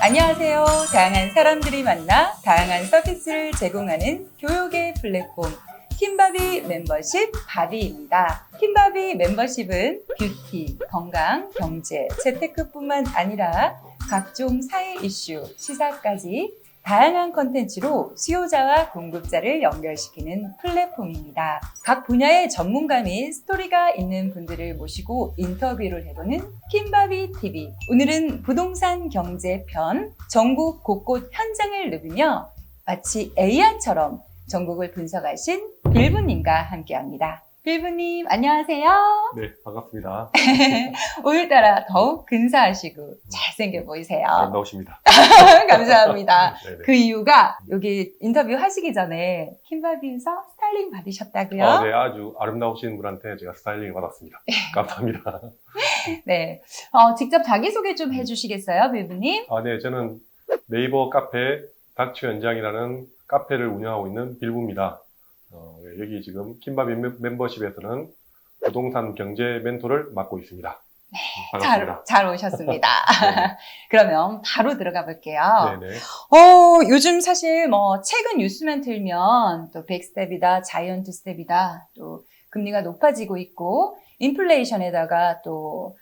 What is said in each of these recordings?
안녕하세요. 다양한 사람들이 만나 다양한 서비스를 제공하는 교육의 플랫폼 킴바비 멤버십 바비입니다. 킴바비 멤버십은 뷰티, 건강, 경제, 재테크뿐만 아니라 각종 사회 이슈, 시사까지 다양한 컨텐츠로 수요자와 공급자를 연결시키는 플랫폼입니다. 각 분야의 전문가 및 스토리가 있는 분들을 모시고 인터뷰를 해보는 킴바비 TV. 오늘은 부동산 경제 편, 전국 곳곳 현장을 누비며 마치 AI처럼 전국을 분석하신 빌부님과 함께합니다. 빌부님 안녕하세요. 네, 반갑습니다. 오늘따라 더욱 근사하시고 잘생겨 보이세요. 아름다우십니다. 감사합니다. 네네. 그 이유가 여기 인터뷰 하시기 전에 킴바비에서 스타일링 받으셨다고요? 네, 아주 아름다우신 분한테 제가 스타일링을 받았습니다. 감사합니다. 네. 직접 자기소개 좀 해주시겠어요, 빌부님? 네, 저는 네이버 카페 닥치현장이라는 카페를 운영하고 있는 빌부입니다. 여기 지금 킴바비 멤버십에서는 부동산 경제 멘토를 맡고 있습니다. 반갑습니다. 잘 오셨습니다. 네네. 그러면 바로 들어가 볼게요. 네네. 요즘 사실 최근 뉴스만 틀면 또 백스텝이다, 자이언트 스텝이다, 또 금리가 높아지고 있고, 인플레이션에다가 또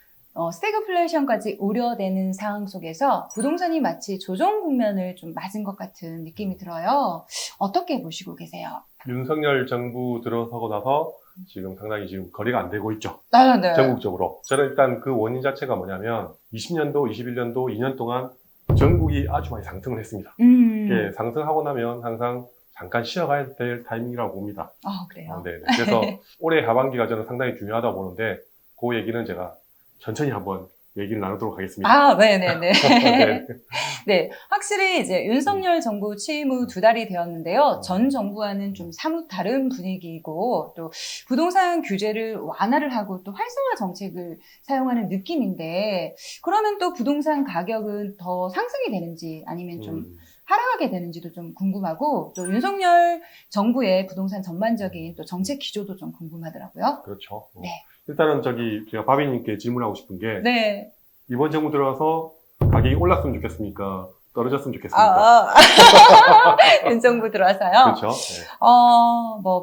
스태그플레이션까지 우려되는 상황 속에서 부동산이 마치 조정 국면을 좀 맞은 것 같은 느낌이 들어요. 어떻게 보시고 계세요? 윤석열 정부 들어서고 나서 지금 상당히 지금 거래가 안 되고 있죠. 네. 전국적으로. 저는 일단 그 원인 자체가 뭐냐면 20년도, 21년도 2년 동안 전국이 아주 많이 상승을 했습니다. 이게 상승하고 나면 항상 잠깐 쉬어가야 될 타이밍이라고 봅니다. 그래요? 네. 그래서 올해 하반기가 저는 상당히 중요하다고 보는데 그 얘기는 제가 천천히 한번 얘기를 나누도록 하겠습니다. 네네네. 네. 네, 확실히 이제 윤석열 정부 취임 후 2달이 되었는데요. 전 정부와는 좀 사뭇 다른 분위기이고 또 부동산 규제를 완화를 하고 또 활성화 정책을 사용하는 느낌인데 그러면 또 부동산 가격은 더 상승이 되는지 아니면 좀 하락하게 되는지도 좀 궁금하고 또 윤석열 정부의 부동산 전반적인 또 정책 기조도 좀 궁금하더라고요. 그렇죠. 네. 일단은 제가 바비님께 질문하고 싶은 게 네. 이번 정부 들어서 가격이 올랐으면 좋겠습니까? 떨어졌으면 좋겠습니까? 윤 정부 들어와서요. 그렇죠. 네.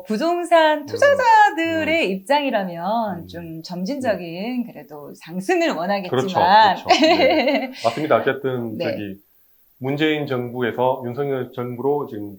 부동산 투자자들의 입장이라면 좀 점진적인 그래도 상승을 원하겠지만. 그렇죠. 네. 맞습니다. 어쨌든 네. 문재인 정부에서 윤석열 정부로 지금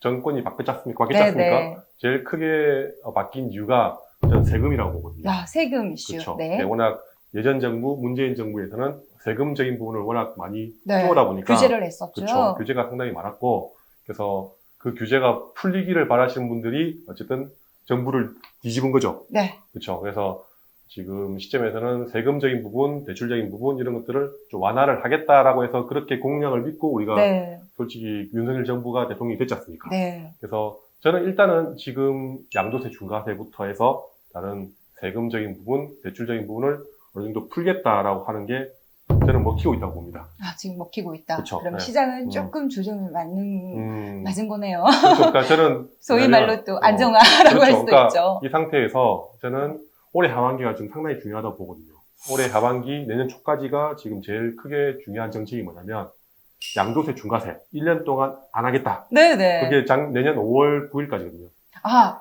정권이 바뀌었지 않습니까? 네. 제일 크게 바뀐 이유가 저는 세금이라고 보거든요. 세금 이슈. 그렇죠. 네. 워낙 예전 정부, 문재인 정부에서는 세금적인 부분을 워낙 많이 네. 키워다 보니까 규제를 했었죠. 그렇죠. 규제가 상당히 많았고 그래서 그 규제가 풀리기를 바라시는 분들이 어쨌든 정부를 뒤집은 거죠. 네. 그렇죠. 그래서 지금 시점에서는 세금적인 부분, 대출적인 부분 이런 것들을 좀 완화를 하겠다라고 해서 그렇게 공약을 믿고 우리가 솔직히 윤석열 정부가 대통령이 됐지 않습니까? 네. 그래서 저는 일단은 지금 양도세 중과세부터 해서 다른 세금적인 부분, 대출적인 부분을 어느 정도 풀겠다라고 하는 게 저는 먹히고 있다고 봅니다. 지금 먹히고 있다. 그쵸, 그럼 네. 시장은 조금 조정을 맞은 거네요. 그렇죠. 그러니까 저는 소위 말로 또 안정화라고 할 수도 그러니까 있죠. 이 상태에서 저는 올해 하반기가 좀 상당히 중요하다고 보거든요. 올해 하반기, 내년 초까지가 지금 제일 크게 중요한 정책이 뭐냐면 양도세 중과세 1년 동안 안 하겠다. 네네. 그게 내년 5월 9일까지거든요.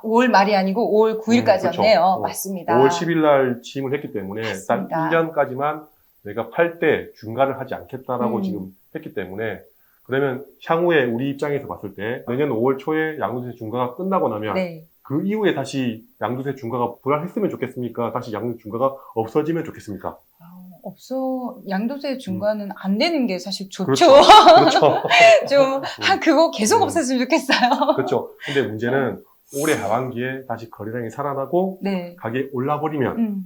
5월 말이 아니고 5월 9일까지였네요. 그렇죠. 맞습니다. 5월 10일 날 취임을 했기 때문에 맞습니다. 딱 1년까지만 내가 팔 때 중과를 하지 않겠다라고 지금 했기 때문에 그러면 향후에 우리 입장에서 봤을 때 내년 5월 초에 양도세 중과가 끝나고 나면 그 이후에 다시 양도세 중과가 불안했으면 좋겠습니까? 다시 양도세 중과가 없어지면 좋겠습니까? 양도세 중과는 안 되는 게 사실 좋죠. 그렇죠. 좀, 그거 계속 없었으면 좋겠어요. 그렇죠. 근데 문제는 올해 하반기에 다시 거래량이 살아나고 가격이 올라버리면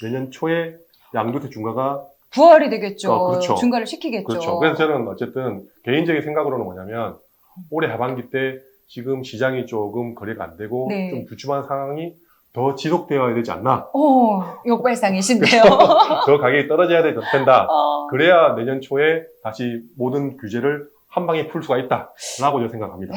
내년 초에 양도세 중과가 부활이 되겠죠. 그렇죠. 중과를 시키겠죠. 그렇죠. 그래서 저는 어쨌든 개인적인 생각으로는 뭐냐면 올해 하반기 때 지금 시장이 조금 거래가 안 되고 좀 주춤한 상황이 더 지속되어야 되지 않나. 역발상이신데요. 더 가격이 떨어져야 된다. 그래야 내년 초에 다시 모든 규제를 한 방에 풀 수가 있다라고 저는 생각합니다.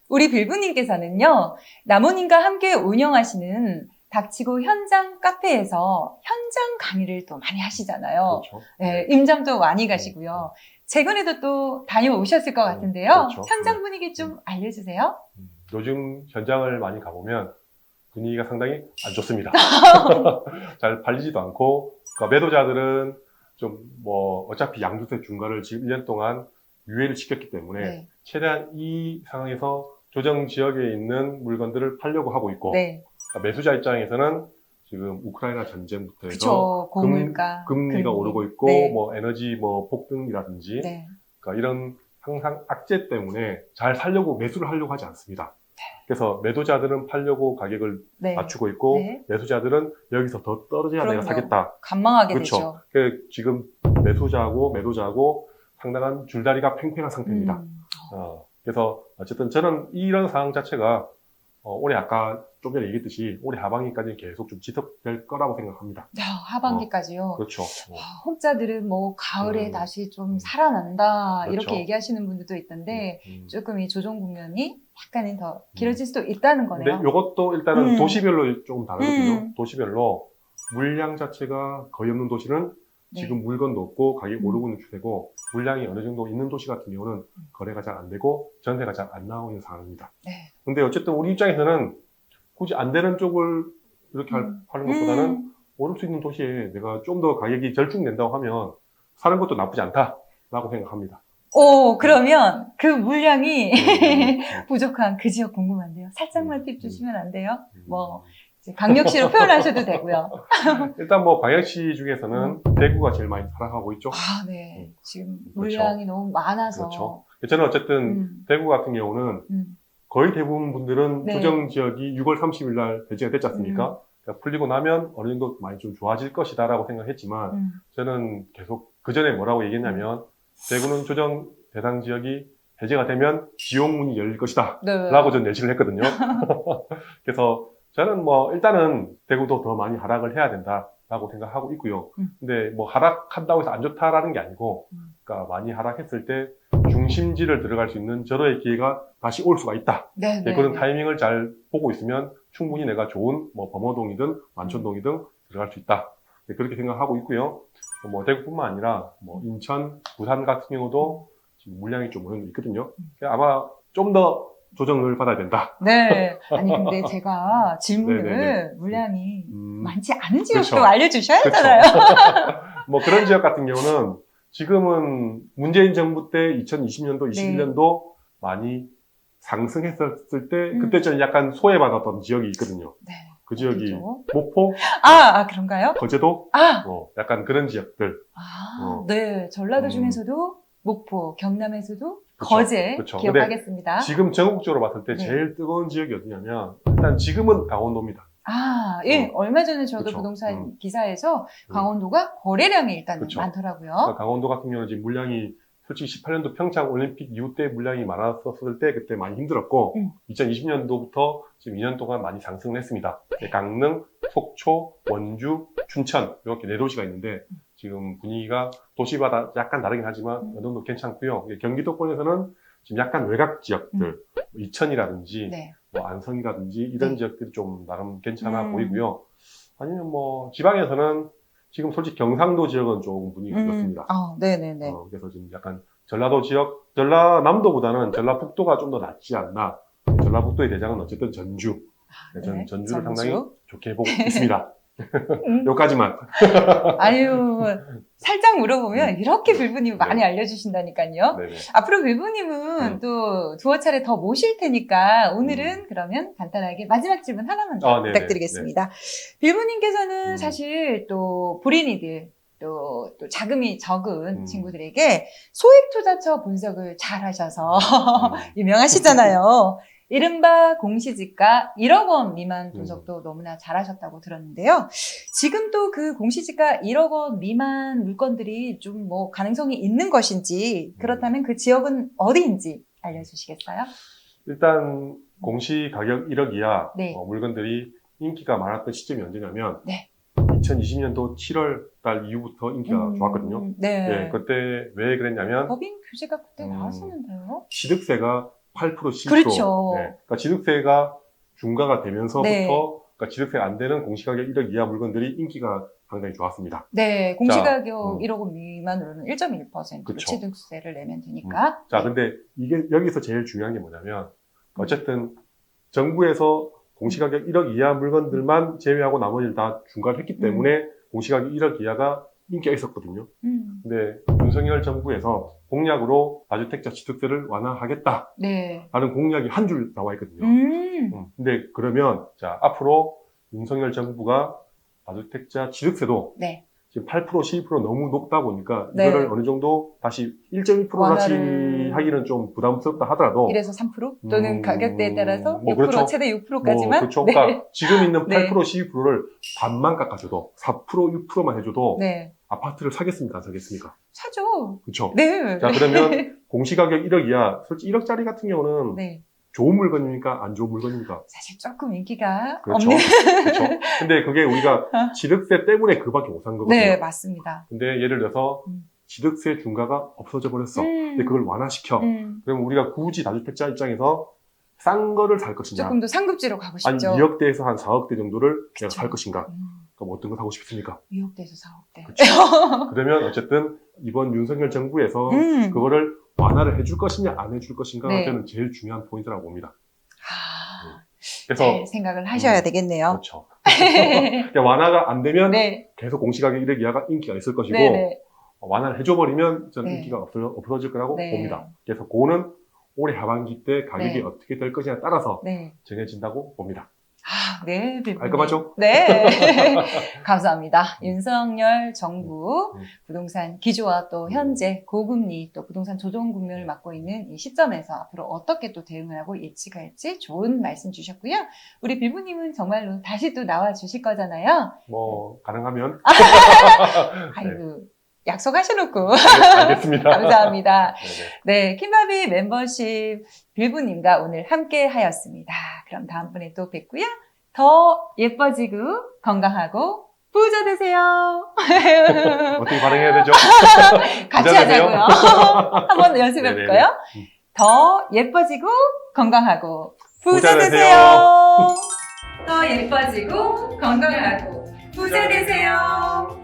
우리 빌부님께서는요, 남원님과 함께 운영하시는 닥치고 현장 카페에서 현장 강의를 또 많이 하시잖아요. 그렇죠. 임장도 많이 가시고요. 최근에도 또 다녀오셨을 것 같은데요. 그렇죠. 현장 분위기 좀 알려주세요. 요즘 현장을 많이 가보면 분위기가 상당히 안 좋습니다. 잘 팔리지도 않고, 그러니까 매도자들은 좀 뭐 어차피 양도세 중과를 지금 1년 동안 유예를 시켰기 때문에 네. 최대한 이 상황에서 조정 지역에 있는 물건들을 팔려고 하고 있고, 네. 그러니까 매수자 입장에서는 지금 우크라이나 전쟁부터 해서 그쵸. 고물가. 금리가 오르고 있고, 네. 뭐 에너지 뭐 폭등이라든지, 네. 그러니까 이런 항상 악재 때문에 잘 살려고 매수를 하려고 하지 않습니다. 그래서 매도자들은 팔려고 가격을 네. 낮추고 있고, 네. 매수자들은 여기서 더 떨어져야 내가 그럼요. 사겠다. 간망하게 그렇죠. 되죠. 지금 매수자하고 매도자하고 상당한 줄다리가 팽팽한 상태입니다. 그래서 어쨌든 저는 이런 상황 자체가 올해 아까 좀 전에 얘기했듯이 올해 하반기까지는 계속 좀 지속될 거라고 생각합니다. 야, 하반기까지요. 그렇죠. 혹자들은 뭐 가을에 다시 좀 살아난다 그렇죠. 이렇게 얘기하시는 분들도 있던데 조금 이 조정 국면이 약간은 더 음. 길어질 수도 있다는 거네요. 근데 이것도 일단은 도시별로 조금 다르거든요. 도시별로 물량 자체가 거의 없는 도시는 지금 네. 물건도 없고 가격이 오르고 있는 추세고, 물량이 어느 정도 있는 도시 같은 경우는 거래가 잘 안 되고 전세가 잘 안 나오는 상황입니다. 네. 근데 어쨌든 우리 입장에서는 굳이 안 되는 쪽을 이렇게 하는 것보다는 오를 수 있는 도시에 내가 좀 더 가격이 절충된다고 하면 사는 것도 나쁘지 않다라고 생각합니다. 오, 그러면 그 물량이 부족한 그 지역 궁금한데요. 살짝만 팁 주시면 안 돼요? 뭐 이제 강력시로 표현하셔도 되고요. 일단 뭐 광역시 중에서는 대구가 제일 많이 살아가고 있죠. 아, 네. 지금 그렇죠. 물량이 너무 많아서. 그렇죠. 저는 어쨌든 대구 같은 경우는 거의 대부분 분들은 네. 조정 지역이 6월 30일 날 배제가 됐지 않습니까? 그러니까 풀리고 나면 어느 정도 많이 좀 좋아질 것이다라고 생각했지만 저는 계속 그 전에 뭐라고 얘기했냐면 대구는 조정 대상 지역이 해제가 되면 지옥문이 열릴 것이다 네. 라고 저는 예측을 했거든요. 그래서 저는 뭐 일단은 대구도 더 많이 하락을 해야 된다라고 생각하고 있고요. 근데 뭐 하락한다고 해서 안 좋다라는 게 아니고, 그러니까 많이 하락했을 때 중심지를 들어갈 수 있는 절호의 기회가 다시 올 수가 있다. 네, 네, 그런 네. 타이밍을 잘 보고 있으면 충분히 내가 좋은 뭐 범어동이든 만촌동이든 들어갈 수 있다. 그렇게 생각하고 있고요. 뭐 대구뿐만 아니라 뭐 인천, 부산 같은 경우도 지금 물량이 좀 어느 정도 있거든요. 아마 좀 더 조정을 받아야 된다. 네. 아니, 근데 제가 질문을 네네네. 물량이 많지 않은 지역도 그렇죠. 알려주셔야 그렇죠. 하잖아요. 뭐 그런 지역 같은 경우는 지금은 문재인 정부 때 2020년도, 21년도 많이 상승했었을 때 그때 좀 약간 소외받았던 지역이 있거든요. 네. 그 지역이 어디죠? 목포, 그런가요? 거제도, 아, 약간 그런 지역들. 네. 전라도 중에서도 목포, 경남에서도 그쵸, 거제 그쵸. 기억하겠습니다. 지금 전국적으로 봤을 때 네. 제일 뜨거운 지역이 어디냐면 일단 지금은 강원도입니다. 예. 얼마 전에 저도 그쵸. 부동산 기사에서 강원도가 거래량이 일단 그쵸. 많더라고요. 그러니까 강원도 같은 경우는 지금 물량이 솔직히 18년도 평창 올림픽 이후 때 물량이 많았었을 때 그때 많이 힘들었고 2020년도부터 지금 2년 동안 많이 상승을 했습니다. 강릉, 속초, 원주, 춘천 이렇게 4도시가 있는데 지금 분위기가 도시마다 약간 다르긴 하지만 어느 정도 괜찮고요. 경기도권에서는 지금 약간 외곽 지역들, 이천이라든지 네. 뭐 안성이라든지 이런 네. 지역들이 좀 나름 괜찮아 보이고요. 아니면 뭐 지방에서는 지금 솔직히 경상도 지역은 조금 분위기가 그렇습니다. 네네네. 그래서 지금 약간 전라도 지역, 전라남도보다는 전라북도가 좀 더 낫지 않나. 전라북도의 대장은 어쨌든 전주. 저는 전주를 상당히 좋게 보고 있습니다. 여기까지만. 아유, 살짝 물어보면 이렇게 빌부님이 많이 알려주신다니까요. 네네. 앞으로 빌부님은 또 두어 차례 더 모실 테니까 오늘은 그러면 간단하게 마지막 질문 하나만 더 부탁드리겠습니다. 빌부님께서는 사실 또 불인이들 또 자금이 적은 친구들에게 소액투자처 분석을 잘 하셔서 유명하시잖아요. 이른바 공시지가 1억 원 미만 분석도 너무나 잘하셨다고 들었는데요. 지금 또 그 공시지가 1억 원 미만 물건들이 좀 뭐 가능성이 있는 것인지, 그렇다면 그 지역은 어디인지 알려주시겠어요? 일단 공시 가격 1억 이하 네. 물건들이 인기가 많았던 시점이 언제냐면 네. 2020년도 7월 달 이후부터 인기가 좋았거든요. 네. 그때 왜 그랬냐면 법인 규제가 그때 나왔었는데요. 취득세가 8% 10%. 그렇죠. 그러니까 취득세가 중과가 되면서부터 그러니까 취득세가 안 되는 공시가격 1억 이하 물건들이 인기가 상당히 좋았습니다. 네, 공시가격 자, 1억 원 미만으로는 1.1%로 그쵸. 취득세를 내면 되니까. 자, 근데 이게 여기서 제일 중요한 게 뭐냐면 어쨌든 정부에서 공시가격 1억 이하 물건들만 제외하고 나머지를 다 중과했기 때문에 공시가격 1억 이하가 인기가 있었거든요. 근데 윤석열 정부에서 공약으로 다주택자 취득세를 완화하겠다라는 네. 공약이 한 줄 나와 있거든요. 근데 그러면 자 앞으로 윤석열 정부가 다주택자 취득세도 네. 지금 8%, 12% 너무 높다 보니까 네. 이거를 어느 정도 다시 1.2% 다시 완화를 하기는 좀 부담스럽다 하더라도 1에서 3% 또는 가격대에 따라서 뭐 6%, 그렇죠. 최대 6%까지만. 그렇죠. 네. 그러니까 지금 있는 8%, 네. 12%를 반만 깎아줘도 4%, 6%만 해줘도 네. 아파트를 사겠습니까? 안 사겠습니까? 사죠. 그렇죠. 네. 자 그러면 공시가격 1억 이하, 솔직히 1억짜리 같은 경우는 네. 좋은 물건입니까? 안 좋은 물건입니까? 사실 조금 인기가 그렇죠. 없는. 그렇죠. 근데 그게 우리가 취득세 때문에 그밖에 못 산 거거든요. 네, 맞습니다. 근데 예를 들어서 취득세 중과가 없어져 버렸어. 근데 그걸 완화시켜. 그러면 우리가 굳이 다주택자 입장에서 싼 거를 살 것이냐? 조금 더 상급지로 가고 한 싶죠. 2억대에서 한 4억대 정도를 내가 그쵸. 살 것인가? 그럼 어떤 거 사고 싶습니까? 2억대에서 4억대. 그렇죠. 그러면 어쨌든 이번 윤석열 정부에서 그거를 완화를 해줄 것이냐 안 해줄 것인가가 네. 저는 제일 중요한 포인트라고 봅니다. 잘 그래서 생각을 하셔야 되겠네요. 그렇죠. 그러니까 완화가 안 되면 네. 계속 공시가격 1억 이하가 인기가 있을 것이고 네. 완화를 해줘버리면 저는 네. 인기가 없어질 거라고 네. 봅니다. 그래서 그거는 올해 하반기 때 가격이 네. 어떻게 될 것이냐에 따라서 네. 정해진다고 봅니다. 네, 빌부님. 깔끔하죠? 네. 감사합니다. 윤석열 정부 음. 부동산 기조와 또 현재 고금리 또 부동산 조정 국면을 맡고 있는 이 시점에서 앞으로 어떻게 또 대응을 하고 예측할지 좋은 말씀 주셨고요. 우리 빌부님은 정말로 다시 또 나와 주실 거잖아요. 뭐 가능하면 아이고, 약속하셔놓고. 네, 알겠습니다. 감사합니다. 네네. 네, 킴바비 멤버십 빌부님과 오늘 함께 하였습니다. 그럼 다음번에 또 뵙고요. 더 예뻐지고 건강하고 부자 되세요. 어떻게 반응해야 되죠? 같이 부자 되세요. 하자고요. 한번 연습해 볼까요? 네네네. 더 예뻐지고 건강하고 부자 부자 되세요. 되세요. 더 예뻐지고 건강하고 부자 되세요.